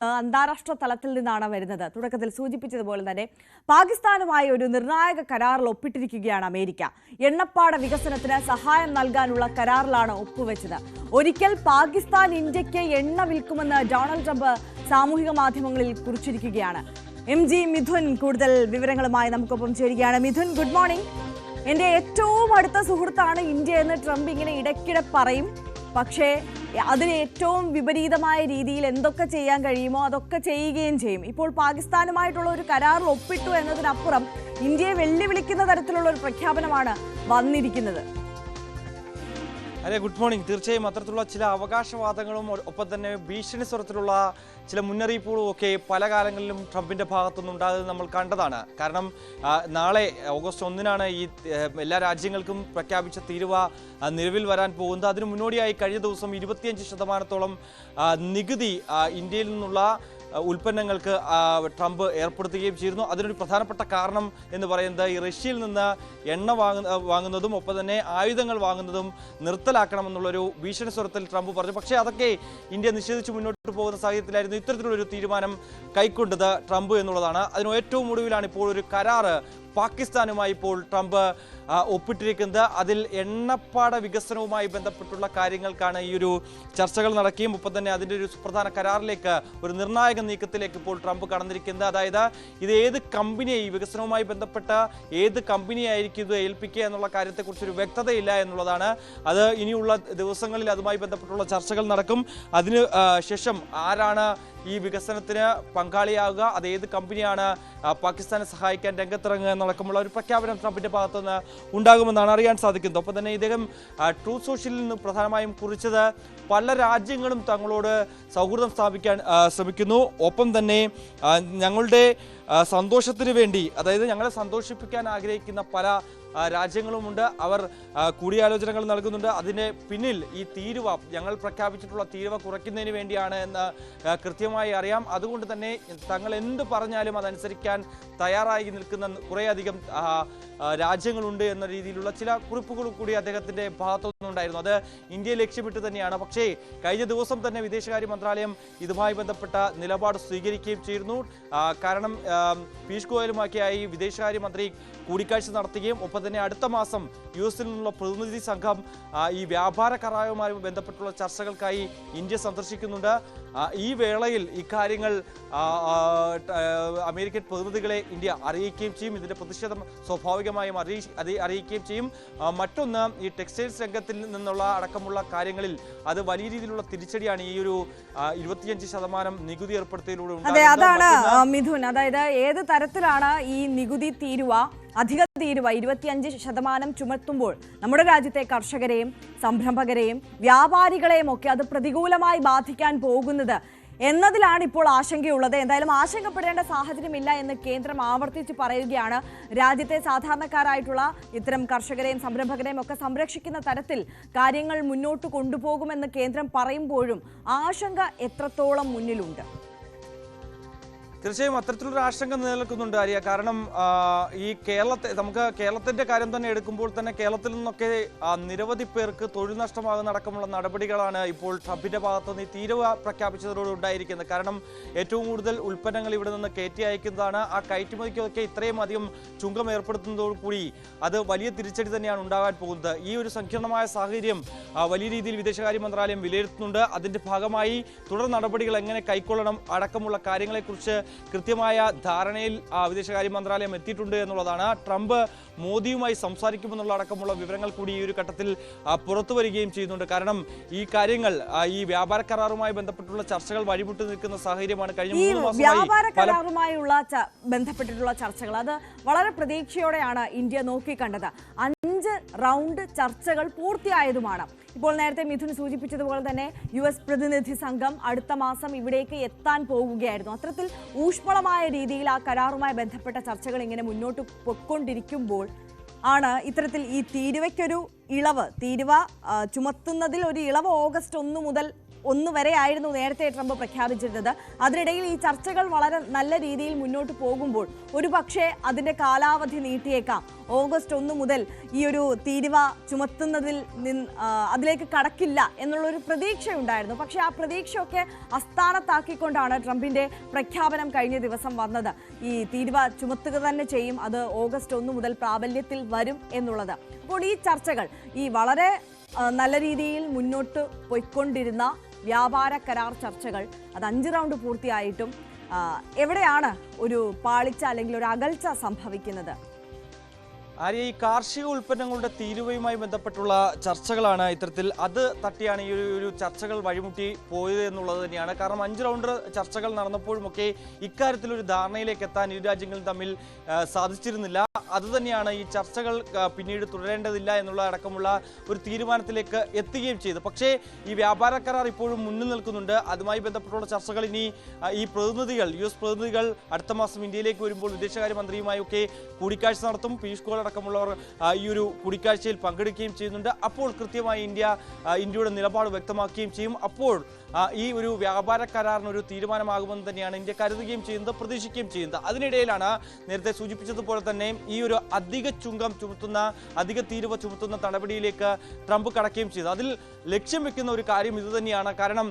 അന്താരാഷ്ട്ര തലത്തിൽ നിന്നാണ് വരുന്നത്. തുടക്കത്തിൽ സൂചിപ്പിച്ചതുപോലെ തന്നെ പാകിസ്ഥാനുമായി ഒരു നിർണായക കരാറിൽ ഒപ്പിട്ടിരിക്കുകയാണ് അമേരിക്ക. എണ്ണപ്പാട വികസനത്തിന് സഹായം നൽകാനുള്ള കരാറിലാണ് ഒപ്പുവെച്ചത്. ഒരിക്കൽ പാകിസ്ഥാൻ ഇന്ത്യക്ക് എണ്ണ വിൽക്കുമെന്ന് ഡൊണാൾഡ് ട്രംപ് സാമൂഹിക മാധ്യമങ്ങളിൽ കുറിച്ചിരിക്കുകയാണ്. MG മിഥുൻ കൂടുതൽ വിവരങ്ങളുമായി നമുക്കൊപ്പം ചേരുകയാണ്. Mithun, good morning. എൻ്റെ ഏറ്റവും അടുത്ത സുഹൃത്താണ് ഇന്ത്യ എന്ന് ട്രംപ് ഇങ്ങനെ ഇടയ്ക്കിടെ പറയും. പക്ഷേ അതിന് ഏറ്റവും വിപരീതമായ രീതിയിൽ എന്തൊക്കെ ചെയ്യാൻ കഴിയുമോ അതൊക്കെ ചെയ്യുകയും ചെയ്യും. ഇപ്പോൾ പാകിസ്ഥാനുമായിട്ടുള്ള ഒരു കരാറിൽ ഒപ്പിട്ടു എന്നതിനപ്പുറം ഇന്ത്യയെ വെല്ലുവിളിക്കുന്ന തരത്തിലുള്ള ഒരു പ്രഖ്യാപനമാണ് വന്നിരിക്കുന്നത്. അതെ, ഗുഡ് മോർണിംഗ്. തീർച്ചയായും അത്തരത്തിലുള്ള ചില അവകാശവാദങ്ങളും ഒപ്പം തന്നെ ഭീഷണി സ്വരത്തിലുള്ള ചില മുന്നറിയിപ്പുകളും ഒക്കെ പല കാലങ്ങളിലും ട്രംപിന്റെ ഭാഗത്തുനിന്ന് ഉണ്ടാകുന്നത് നമ്മൾ കണ്ടതാണ്. കാരണം നാളെ ഓഗസ്റ്റ് 1-നാണ് ഈ എല്ലാ രാജ്യങ്ങൾക്കും പ്രഖ്യാപിച്ച തീരുവ നിലവിൽ വരാൻ പോകുന്നത്. അതിനു മുന്നോടിയായി കഴിഞ്ഞ ദിവസം 25% നികുതി ഇന്ത്യയിൽ നിന്നുള്ള ഉൽപ്പന്നങ്ങൾക്ക് ട്രംപ് ഏർപ്പെടുത്തുകയും ചെയ്തിരുന്നു. അതിനൊരു പ്രധാനപ്പെട്ട കാരണം എന്ന് പറയുന്നത് ഈ റഷ്യയിൽ നിന്ന് എണ്ണ വാങ്ങുന്നതും ഒപ്പം തന്നെ ആയുധങ്ങൾ വാങ്ങുന്നതും നിർത്തലാക്കണമെന്നുള്ളൊരു ഭീഷണി സ്വരത്തിൽ ട്രംപ് പറഞ്ഞു. പക്ഷേ അതൊക്കെ ഇന്ത്യ നിഷേധിച്ച് മുന്നോട്ട് പോകുന്ന സാഹചര്യത്തിലായിരുന്നു ഇത്തരത്തിലുള്ളൊരു തീരുമാനം കൈക്കൊണ്ടത് ട്രംപ് എന്നുള്ളതാണ്. അതിന് ഏറ്റവും ഒടുവിലാണ് ഇപ്പോൾ ഒരു കരാറ് പാകിസ്ഥാനുമായി ഇപ്പോൾ ട്രംപ് ഒപ്പിട്ടിരിക്കുന്നത്. അതിൽ എണ്ണപ്പാട വികസനവുമായി ബന്ധപ്പെട്ടുള്ള കാര്യങ്ങൾക്കാണ് ഈ ഒരു ചർച്ചകൾ നടക്കുകയും ഒപ്പം തന്നെ അതിൻ്റെ ഒരു സുപ്രധാന കരാറിലേക്ക് ഒരു നിർണായക നീക്കത്തിലേക്ക് ഇപ്പോൾ ട്രംപ് കടന്നിരിക്കുന്നത്. അതായത് ഇത് ഏത് കമ്പനിയെ, ഈ വികസനവുമായി ബന്ധപ്പെട്ട ഏത് കമ്പനിയായിരിക്കും ഇത് ഏൽപ്പിക്കുക എന്നുള്ള കാര്യത്തെക്കുറിച്ചൊരു വ്യക്തതയില്ല എന്നുള്ളതാണ്. അത് ഇനിയുള്ള ദിവസങ്ങളിൽ അതുമായി ബന്ധപ്പെട്ടുള്ള ചർച്ചകൾ നടക്കും. അതിന് ശേഷം ആരാണ് ഈ വികസനത്തിന് പങ്കാളിയാകുക, അത് ഏത് കമ്പനിയാണ് പാകിസ്ഥാനെ സഹായിക്കാൻ രംഗത്തിറങ്ങുക എന്നടക്കമുള്ള ഒരു പ്രഖ്യാപനം ട്രംപിന്റെ ഭാഗത്തുനിന്ന് ഉണ്ടാകുമെന്നാണ് അറിയാൻ സാധിക്കുന്നത്. ഒപ്പം തന്നെ ഇദ്ദേഹം ട്രൂത്ത് സോഷ്യലിൽ നിന്ന് പ്രധാനമായും കുറിച്ചത് പല രാജ്യങ്ങളും തങ്ങളോട് സൗഹൃദം സ്ഥാപിക്കാൻ ശ്രമിക്കുന്നു. ഒപ്പം തന്നെ ഞങ്ങളുടെ സന്തോഷത്തിന് വേണ്ടി, അതായത് ഞങ്ങളെ സന്തോഷിപ്പിക്കാൻ ആഗ്രഹിക്കുന്ന പല രാജ്യങ്ങളുമുണ്ട്. അവർ കൂടിയാലോചനകൾ നൽകുന്നുണ്ട്. അതിന് പിന്നിൽ ഈ തീരുവ, ഞങ്ങൾ പ്രഖ്യാപിച്ചിട്ടുള്ള തീരുവ കുറയ്ക്കുന്നതിന് വേണ്ടിയാണ് എന്ന് കൃത്യമായി അറിയാം. അതുകൊണ്ട് തന്നെ തങ്ങൾ എന്ത് പറഞ്ഞാലും അതനുസരിക്കാൻ തയ്യാറായി നിൽക്കുന്ന കുറേയധികം രാജ്യങ്ങളുണ്ട് എന്ന രീതിയിലുള്ള ചില കുറിപ്പുകൾ കൂടി അദ്ദേഹത്തിൻ്റെ ഭാഗത്തുനിന്നുണ്ടായിരുന്നു. അത് ഇന്ത്യയെ ലക്ഷ്യമിട്ട് തന്നെയാണ്. പക്ഷേ കഴിഞ്ഞ ദിവസം തന്നെ വിദേശകാര്യ മന്ത്രാലയം ഇതുമായി ബന്ധപ്പെട്ട നിലപാട് സ്വീകരിക്കുകയും ചെയ്തിരുന്നു. കാരണം പീയൂഷ് ഗോയലുമൊക്കെയായി വിദേശകാര്യമന്ത്രി കൂടിക്കാഴ്ച നടത്തുകയും ഒപ്പം തന്നെ അടുത്ത മാസം US-ൽ നിന്നുള്ള പ്രതിനിധി സംഘം ഈ വ്യാപാര കരാറുമായി ബന്ധപ്പെട്ടുള്ള ചർച്ചകൾക്കായി ഇന്ത്യ സന്ദർശിക്കുന്നുണ്ട്. ഈ വേളയിൽ ഇക്കാര്യങ്ങൾ അമേരിക്കൻ പ്രതിനിധികളെ ഇന്ത്യ അറിയിക്കുകയും ചെയ്യും. ഇതിൻ്റെ പ്രതിഷേധം സ്വാഭാവികമായും അറിയിക്കുകയും ചെയ്യും. മറ്റൊന്ന്, ഈ ടെക്സ്റ്റൈൽസ് രംഗത്തിൽ നിന്നുള്ള അടക്കമുള്ള കാര്യങ്ങളിൽ അത് വലിയ രീതിയിലുള്ള തിരിച്ചടിയാണ് ഈ ഒരു 25% നികുതി ഏർപ്പെടുത്തിയതിലൂടെ ഉണ്ടാകുന്നത്. അതാണ് മിഥുൻ, അതായത് ഏത് തരത്തിലാണ് ഈ നികുതി തീരുവ, അധിക തീരുവ 25% ചുമത്തുമ്പോൾ നമ്മുടെ രാജ്യത്തെ കർഷകരെയും സംരംഭകരെയും വ്യാപാരികളെയും ഒക്കെ അത് പ്രതികൂലമായി ബാധിക്കാൻ പോകുന്നത് എന്നതിലാണ് ഇപ്പോൾ ആശങ്കയുള്ളത്. എന്തായാലും ആശങ്കപ്പെടേണ്ട സാഹചര്യമില്ല എന്ന് കേന്ദ്രം ആവർത്തിച്ച് പറയുകയാണ്. രാജ്യത്തെ സാധാരണക്കാരായിട്ടുള്ള ഇത്തരം കർഷകരെയും സംരംഭകരെയും ഒക്കെ സംരക്ഷിക്കുന്ന തരത്തിൽ കാര്യങ്ങൾ മുന്നോട്ട് കൊണ്ടുപോകുമെന്ന് കേന്ദ്രം പറയുമ്പോഴും ആശങ്ക എത്രത്തോളം മുന്നിലുണ്ട്? തീർച്ചയായും അത്തരത്തിലൊരു ആശങ്ക നിലനിൽക്കുന്നുണ്ട് ആര്യ. കാരണം ഈ നമുക്ക് കേരളത്തിന്റെ കാര്യം തന്നെ എടുക്കുമ്പോൾ തന്നെ കേരളത്തിൽ നിന്നൊക്കെ നിരവധി പേർക്ക് തൊഴിൽ നഷ്ടമാകുന്ന അടക്കമുള്ള നടപടികളാണ് ഇപ്പോൾ ട്രംപിന്റെ ഭാഗത്തുനിന്ന് ഈ തീരുവ പ്രഖ്യാപിച്ചതോടെ ഉണ്ടായിരിക്കുന്നത്. കാരണം ഏറ്റവും കൂടുതൽ ഉൽപ്പന്നങ്ങൾ ഇവിടെ നിന്ന് കയറ്റി അയക്കുന്നതാണ്. ആ കയറ്റുമതിക്കൊക്കെ ഇത്രയും അധികം ചുങ്കം ഏർപ്പെടുത്തുന്നതോടുകൂടി അത് വലിയ തിരിച്ചടി തന്നെയാണ് ഉണ്ടാകാൻ പോകുന്നത്. ഈ ഒരു സങ്കീർണമായ സാഹചര്യം വലിയ രീതിയിൽ വിദേശകാര്യ മന്ത്രാലയം വിലയിരുത്തുന്നുണ്ട്. അതിന്റെ ഭാഗമായി തുടർ നടപടികൾ എങ്ങനെ കൈക്കൊള്ളണം അടക്കമുള്ള കാര്യങ്ങളെക്കുറിച്ച് കൃത്യമായ ധാരണയിൽ വിദേശകാര്യ മന്ത്രാലയം എത്തിയിട്ടുണ്ട് എന്നുള്ളതാണ്. ട്രംപ് മോദിയുമായി സംസാരിക്കുമെന്നുള്ള അടക്കമുള്ള വിവരങ്ങൾ കൂടി ഈ ഒരു ഘട്ടത്തിൽ പുറത്തു വരികയും ചെയ്യുന്നുണ്ട്. കാരണം ഈ കാര്യങ്ങൾ, ഈ വ്യാപാര കരാറുമായി ബന്ധപ്പെട്ടുള്ള ചർച്ചകൾ വഴിമുട്ടി നിൽക്കുന്ന സാഹചര്യമാണ്. കഴിഞ്ഞ 3 മാസമായി വ്യാപാര കരാറുമായുള്ള ബന്ധപ്പെട്ടിട്ടുള്ള ചർച്ചകൾ അത് വളരെ പ്രതീക്ഷയോടെയാണ് ഇന്ത്യ നോക്കിക്കണ്ടത്. 5 റൗണ്ട് ചർച്ചകൾ പൂർത്തിയായതുമാണ്. ഇപ്പോൾ നേരത്തെ മിഥുൻ സൂചിപ്പിച്ചതുപോലെ തന്നെ US പ്രതിനിധി സംഘം അടുത്ത മാസം ഇവിടേക്ക് എത്താൻ പോകുകയായിരുന്നു. അത്തരത്തിൽ ഊഷ്മളമായ രീതിയിൽ ആ കരാറുമായി ബന്ധപ്പെട്ട ചർച്ചകൾ ഇങ്ങനെ മുന്നോട്ട് പൊയ്ക്കൊണ്ടിരിക്കുമ്പോൾ ആണ് ഇത്തരത്തിൽ ഈ തീരുവയ്ക്കൊരു ഇളവ്, തീരുവ ചുമത്തുന്നതിൽ ഒരു ഇളവ് ഓഗസ്റ്റ് 1 മുതൽ 1 വരെ ആയിരുന്നു നേരത്തെ ട്രംപ് പ്രഖ്യാപിച്ചിരുന്നത്. അതിനിടയിൽ ഈ ചർച്ചകൾ വളരെ നല്ല രീതിയിൽ മുന്നോട്ട് പോകുമ്പോൾ ഒരുപക്ഷെ അതിന്റെ കാലാവധി നീട്ടിയേക്കാം. ഓഗസ്റ്റ് 1 മുതൽ ഈ ഒരു തീരുവ ചുമത്തുന്നതിൽ അതിലേക്ക് കടക്കില്ല എന്നുള്ളൊരു പ്രതീക്ഷയുണ്ടായിരുന്നു. പക്ഷേ ആ പ്രതീക്ഷയൊക്കെ അസ്ഥാനത്താക്കിക്കൊണ്ടാണ് ട്രംപിന്റെ പ്രഖ്യാപനം കഴിഞ്ഞ ദിവസം വന്നത്. ഈ തീരുവ ചുമത്തുക തന്നെ ചെയ്യും, അത് ഓഗസ്റ്റ് 1 മുതൽ പ്രാബല്യത്തിൽ വരും എന്നുള്ളത്. അപ്പോൾ ഈ ചർച്ചകൾ ഈ വളരെ നല്ല രീതിയിൽ മുന്നോട്ട് പോയിക്കൊണ്ടിരുന്ന വ്യാപാര കരാർ ചർച്ചകൾ അത് 5 റൗണ്ട് പൂർത്തിയായിട്ടും എവിടെയാണ് ഒരു പാളിച്ച അല്ലെങ്കിൽ ഒരു അകൽച്ച സംഭവിക്കുന്നത്? ആര്യ, ഈ കാർഷിക ഉൽപ്പന്നങ്ങളുടെ തീരുവയുമായി ബന്ധപ്പെട്ടുള്ള ചർച്ചകളാണ് ഇത്തരത്തിൽ അത് തട്ടിയാണ് ഈ ഒരു ചർച്ചകൾ വഴിമുട്ടി പോയത് എന്നുള്ളത് തന്നെയാണ്. കാരണം 5 റൗണ്ട് ചർച്ചകൾ നടന്നപ്പോഴുമൊക്കെ ഇക്കാര്യത്തിൽ ഒരു ധാരണയിലേക്ക് എത്താൻ ഇരു രാജ്യങ്ങളും തമ്മിൽ സാധിച്ചിരുന്നില്ല. അതുതന്നെയാണ് ഈ ചർച്ചകൾ പിന്നീട് തുടരേണ്ടതില്ല എന്നുള്ള അടക്കമുള്ള ഒരു തീരുമാനത്തിലേക്ക് എത്തുകയും ചെയ്തു. പക്ഷേ ഈ വ്യാപാര കരാർ ഇപ്പോഴും മുന്നിൽ നിൽക്കുന്നുണ്ട്. അതുമായി ബന്ധപ്പെട്ടുള്ള ചർച്ചകൾ ഇനി ഈ പ്രതിനിധികൾ, US പ്രതിനിധികൾ അടുത്ത മാസം ഇന്ത്യയിലേക്ക് വരുമ്പോൾ വിദേശകാര്യമന്ത്രിയുമായൊക്കെ കൂടിക്കാഴ്ച നടത്തും. പീയൂഷ് ഗോയൽ അടക്കമുള്ളവർ ഈ ഒരു കൂടിക്കാഴ്ചയിൽ പങ്കെടുക്കുകയും ചെയ്യുന്നുണ്ട്. അപ്പോൾ കൃത്യമായി ഇന്ത്യയുടെ നിലപാട് വ്യക്തമാക്കുകയും ചെയ്യും. അപ്പോൾ ഈ ഒരു വ്യാപാര കരാറിനൊരു തീരുമാനമാകുമെന്ന് തന്നെയാണ് ഇന്ത്യ കരുതുകയും ചെയ്യുന്നത്, പ്രതീക്ഷിക്കുകയും ചെയ്യുന്നത്. അതിനിടയിലാണ് നേരത്തെ സൂചിപ്പിച്ചതുപോലെ തന്നെ ഈ ഒരു അധിക ചുങ്കം ചുമത്തുന്ന, അധിക തീരുവ ചുമത്തുന്ന നടപടിയിലേക്ക് ട്രംപ് കടക്കുകയും ചെയ്തത്. അതിൽ ലക്ഷ്യം വെക്കുന്ന ഒരു കാര്യം ഇതുതന്നെയാണ്. കാരണം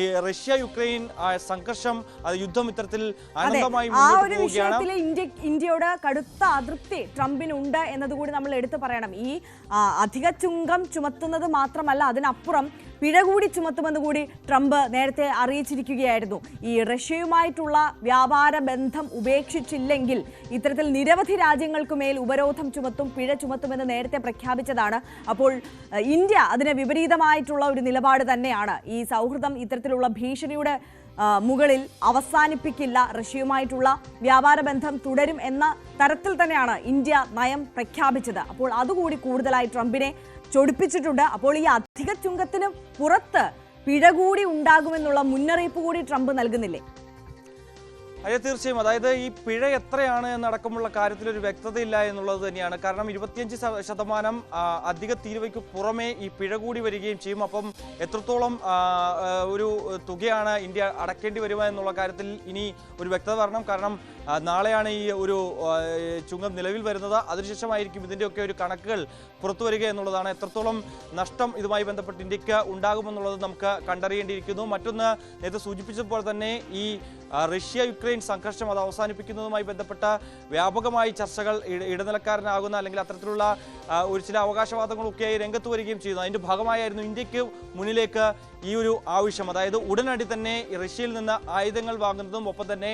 ഈ റഷ്യ യുക്രൈൻ സംഘർഷം, യുദ്ധം ഇത്തരത്തിൽ അനന്തമായി മുന്നോട്ട് പോവുകയാണ്. ഇന്ത്യയോട് കടുത്ത അതൃപ്തി ട്രംപിനുണ്ട് എന്നതുകൂടി നമ്മൾ എടുത്തു പറയണം. ഈ അധിക ചുങ്കം ചുമത്തുന്നത് മാത്രമല്ല, അതിനപ്പുറം പിഴ കൂടി ചുമത്തുമെന്ന് കൂടി ട്രംപ് നേരത്തെ അറിയിച്ചിരിക്കുകയായിരുന്നു. ഈ റഷ്യയുമായിട്ടുള്ള വ്യാപാര ബന്ധം ഉപേക്ഷിച്ചില്ലെങ്കിൽ ഇത്തരത്തിൽ നിരവധി രാജ്യങ്ങൾക്ക് മേൽ ഉപരോധം ചുമത്തും, പിഴ ചുമത്തുമെന്ന് നേരത്തെ പ്രഖ്യാപിച്ചതാണ്. അപ്പോൾ ഇന്ത്യ അതിന് വിപരീതമായിട്ടുള്ള ഒരു നിലപാട് തന്നെയാണ്. ഈ സൗഹൃദം ഇത്തരത്തിലുള്ള ഭീഷണിയുടെ മുകളിൽ അവസാനിപ്പിക്കില്ല, റഷ്യയുമായിട്ടുള്ള വ്യാപാര ബന്ധം തുടരും എന്ന തരത്തിൽ തന്നെയാണ് ഇന്ത്യ നയം പ്രഖ്യാപിച്ചത്. അപ്പോൾ അതുകൂടി കൂടുതലായി ട്രംപിനെ ചൊടിപ്പിച്ചിട്ടുണ്ട്. അപ്പോൾ ഈ അധിക ചുങ്കത്തിന് പുറത്ത് പിഴ കൂടി ഉണ്ടാകുമെന്നുള്ള മുന്നറിയിപ്പ് കൂടി ട്രംപ് നൽകുന്നില്ലേ? അതെ, തീർച്ചയായും. അതായത് ഈ പിഴ എത്രയാണ് എന്നടക്കമുള്ള കാര്യത്തിൽ ഒരു വ്യക്തതയില്ല എന്നുള്ളത് തന്നെയാണ്. കാരണം 25% അധിക തീരുവയ്ക്ക് പുറമെ ഈ പിഴ കൂടി വരികയും ചെയ്യും. അപ്പം എത്രത്തോളം ഒരു തുകയാണ് ഇന്ത്യ അടക്കേണ്ടി വരുക എന്നുള്ള കാര്യത്തിൽ ഇനി ഒരു വ്യക്തത വരണം. കാരണം നാളെയാണ് ഈ ഒരു ചുങ്കം നിലവിൽ വരുന്നത്. അതിനുശേഷമായിരിക്കും ഇതിൻ്റെയൊക്കെ ഒരു കണക്കുകൾ പുറത്തു വരിക എന്നുള്ളതാണ്. എത്രത്തോളം നഷ്ടം ഇതുമായി ബന്ധപ്പെട്ട് ഇന്ത്യക്ക് ഉണ്ടാകുമെന്നുള്ളത് നമുക്ക് കണ്ടറിയേണ്ടിയിരിക്കുന്നു. മറ്റൊന്ന്, നേരത്തെ സൂചിപ്പിച്ചതുപോലെ തന്നെ ഈ റഷ്യ യുക്രൈൻ സംഘർഷം അത് അവസാനിപ്പിക്കുന്നതുമായി ബന്ധപ്പെട്ട വ്യാപകമായി ചർച്ചകൾ ഇടനിലക്കാരനാകുന്ന അല്ലെങ്കിൽ അത്തരത്തിലുള്ള ഒരു ചില അവകാശവാദങ്ങളൊക്കെയായി രംഗത്ത് വരികയും ചെയ്യുന്നു. അതിൻ്റെ ഭാഗമായിരുന്നു ഇന്ത്യക്ക് മുന്നിലേക്ക് ഈ ഒരു ആവശ്യം. അതായത് ഉടനടി തന്നെ റഷ്യയിൽ നിന്ന് ആയുധങ്ങൾ വാങ്ങുന്നതും ഒപ്പം തന്നെ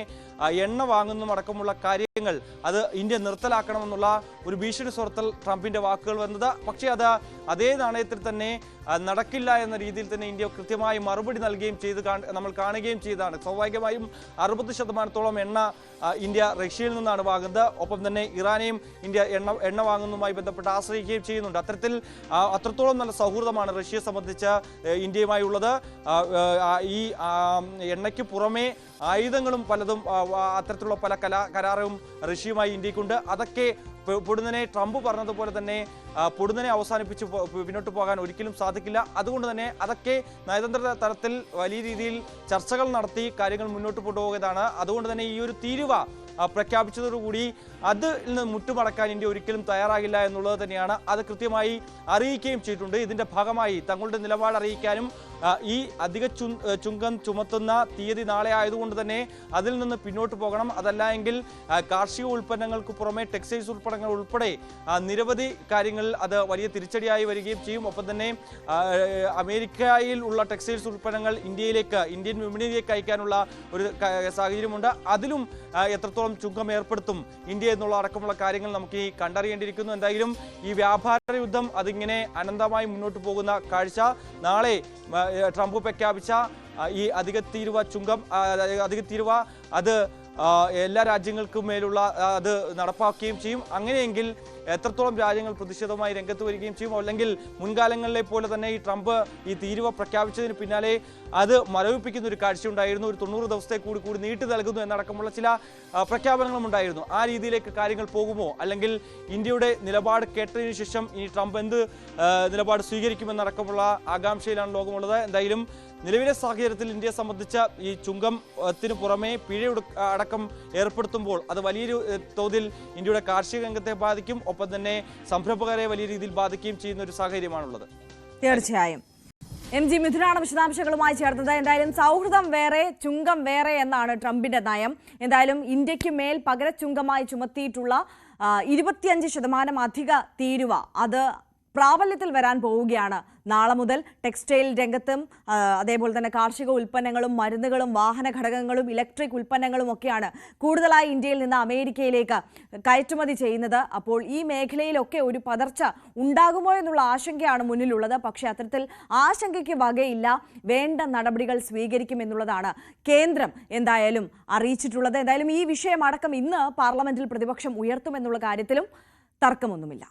എണ്ണ വാങ്ങുന്നതും അടക്കമുള്ള കാര്യങ്ങൾ അത് ഇന്ത്യ നിർത്തലാക്കണമെന്നുള്ള ഒരു ഭീഷണി സ്വരത്തിൽ ട്രംപിന്റെ വാക്കുകൾ വന്നത്. പക്ഷേ അത് അതേ നാണയത്തിൽ തന്നെ നടക്കില്ല എന്ന രീതിയിൽ തന്നെ ഇന്ത്യ കൃത്യമായി മറുപടി നൽകുകയും ചെയ്ത് നമ്മൾ കാണുകയും ചെയ്തതാണ്. സ്വാഭാവികമായും 60% എണ്ണ ഇന്ത്യ റഷ്യയിൽ നിന്നാണ് വാങ്ങുന്നത്. ഒപ്പം തന്നെ ഇറാനെയും ഇന്ത്യ എണ്ണ വാങ്ങുന്നതുമായി ബന്ധപ്പെട്ട് ആശ്രയിക്കുകയും ചെയ്യുന്നുണ്ട്. അത്രത്തോളം നല്ല സൗഹൃദമാണ് റഷ്യയെ സംബന്ധിച്ച് ഇന്ത്യയുമായി ഉള്ളത്. ഈ എണ്ണയ്ക്ക് പുറമെ ആയുധങ്ങളും പലതും അത്തരത്തിലുള്ള പല കരാറും റഷ്യയുമായി ഇന്ത്യക്കുണ്ട്. അതൊക്കെ പൊടുന്നനെ ട്രംപ് പറഞ്ഞതുപോലെ തന്നെ പൊടുന്നനെ അവസാനിപ്പിച്ച് പിന്നോട്ട് പോകാൻ ഒരിക്കലും സാധിക്കില്ല. അതുകൊണ്ട് തന്നെ അതൊക്കെ നയതന്ത്ര തലത്തിൽ വലിയ രീതിയിൽ ചർച്ചകൾ നടത്തി കാര്യങ്ങൾ മുന്നോട്ട് കൊണ്ടുപോകുന്നതാണ്. അതുകൊണ്ട് തന്നെ ഈ ഒരു തീരുവ പ്രഖ്യാപിച്ചതോടുകൂടി അതിൽ നിന്ന് മുട്ടുമടക്കാൻ ഇന്ത്യ ഒരിക്കലും തയ്യാറാകില്ല എന്നുള്ളത് തന്നെയാണ്. അത് കൃത്യമായി അറിയിക്കുകയും ചെയ്തിട്ടുണ്ട്. ഇതിന്റെ ഭാഗമായി തങ്ങളുടെ നിലപാട് അറിയിക്കാനും ഈ അധിക ചുങ്കം ചുമത്തുന്ന തീയതി നാളെ ആയതുകൊണ്ട് തന്നെ അതിൽ നിന്ന് പിന്നോട്ട് പോകണം. അതല്ല എങ്കിൽ കാർഷിക ഉൽപ്പന്നങ്ങൾക്ക് പുറമെ ടെക്സ്റ്റൈൽസ് ഉൽപ്പന്നങ്ങൾ ഉൾപ്പെടെ നിരവധി കാര്യങ്ങളിൽ അത് വലിയ തിരിച്ചടിയായി വരികയും ചെയ്യും. ഒപ്പം തന്നെ അമേരിക്കയിൽ ഉള്ള ടെക്സ്റ്റൈൽസ് ഉൽപ്പന്നങ്ങൾ ഇന്ത്യൻ വിപണിയിലേക്ക് അയക്കാനുള്ള ഒരു സാഹചര്യമുണ്ട്. അതിലും എത്രത്തോളം ചുങ്കം ഏർപ്പെടുത്തും ഇന്ത്യ എന്നുള്ള അടക്കമുള്ള കാര്യങ്ങൾ നമുക്ക് ഈ കണ്ടറിയേണ്ടിയിരിക്കുന്നു. എന്തായാലും ഈ വ്യാപാര യുദ്ധം അതിങ്ങനെ അനന്തമായി മുന്നോട്ട് പോകുന്ന കാഴ്ച നാളെ ട്രംപ് പ്രഖ്യാപിച്ച ഈ അധിക തീരുവ അത് എല്ലാ രാജ്യങ്ങൾക്കും മേലുള്ള അത് നടപ്പാക്കുകയും ചെയ്യും. അങ്ങനെയെങ്കിൽ എത്രത്തോളം രാജ്യങ്ങൾ പ്രതിഷേധവുമായി രംഗത്ത് വരികയും ചെയ്യും, അല്ലെങ്കിൽ മുൻകാലങ്ങളിലെ പോലെ തന്നെ ഈ ട്രംപ് ഈ തീരുവ പ്രഖ്യാപിച്ചതിന് പിന്നാലെ അത് മരവിപ്പിക്കുന്ന ഒരു കാഴ്ചയുണ്ടായിരുന്നു. ഒരു 90 ദിവസത്തെ കൂടി നീട്ടി നൽകുന്നു എന്നടക്കമുള്ള ചില പ്രഖ്യാപനങ്ങളും ഉണ്ടായിരുന്നു. ആ രീതിയിലേക്ക് കാര്യങ്ങൾ പോകുമോ, അല്ലെങ്കിൽ ഇന്ത്യയുടെ നിലപാട് കേട്ടതിനു ശേഷം ഇനി ട്രംപ് എന്ത് നിലപാട് സ്വീകരിക്കുമെന്നടക്കമുള്ള ആകാംക്ഷയിലാണ് ലോകമുള്ളത്. എന്തായാലും നിലവിലെ സാഹചര്യത്തിൽ ഇന്ത്യയെ സംബന്ധിച്ച ഈ ചുങ്കത്തിന് പുറമെ പിഴ അടക്കം ഏർപ്പെടുത്തുമ്പോൾ അത് വലിയൊരു തോതിൽ ഇന്ത്യയുടെ കാർഷിക രംഗത്തെ ബാധിക്കും, ഒപ്പം തന്നെ സംരംഭകരെ വലിയ രീതിയിൽ ബാധിക്കുകയും ചെയ്യുന്ന ഒരു സാഹചര്യമാണുള്ളത്. തീർച്ചയായും MG മിഥുനാണ് വിശദാംശങ്ങളുമായി ചേർത്തത്. എന്തായാലും സൗഹൃദം വേറെ ചുങ്കം വേറെ എന്നാണ് ട്രംപിന്റെ നയം. എന്തായാലും ഇന്ത്യക്ക് മേൽ പകര ചുങ്കമായി ചുമത്തിയിട്ടുള്ള 25% അധിക തീരുവ അത് പ്രാബല്യത്തിൽ വരാൻ പോവുകയാണ്. നാളെ മുതൽ ടെക്സ്റ്റൈൽ രംഗത്തും അതേപോലെ തന്നെ കാർഷിക ഉൽപ്പന്നങ്ങളും മരുന്നുകളും വാഹന ഘടകങ്ങളും ഇലക്ട്രിക് ഉൽപ്പന്നങ്ങളും ഒക്കെയാണ് കൂടുതലായി ഇന്ത്യയിൽ നിന്ന് അമേരിക്കയിലേക്ക് കയറ്റുമതി ചെയ്യുന്നത്. അപ്പോൾ ഈ മേഖലയിലൊക്കെ ഒരു പതർച്ച ഉണ്ടാകുമോ എന്നുള്ള ആശങ്കയാണ് മുന്നിലുള്ളത്. പക്ഷേ അത്തരത്തിൽ ആശങ്കയ്ക്ക് വകയില്ല, വേണ്ട നടപടികൾ സ്വീകരിക്കുമെന്നുള്ളതാണ് കേന്ദ്രം എന്തായാലും അറിയിച്ചിട്ടുള്ളത്. എന്തായാലും ഈ വിഷയമടക്കം ഇന്ന് പാർലമെന്റിൽ പ്രതിപക്ഷം ഉയർത്തുമെന്നുള്ള കാര്യത്തിലും തർക്കമൊന്നുമില്ല.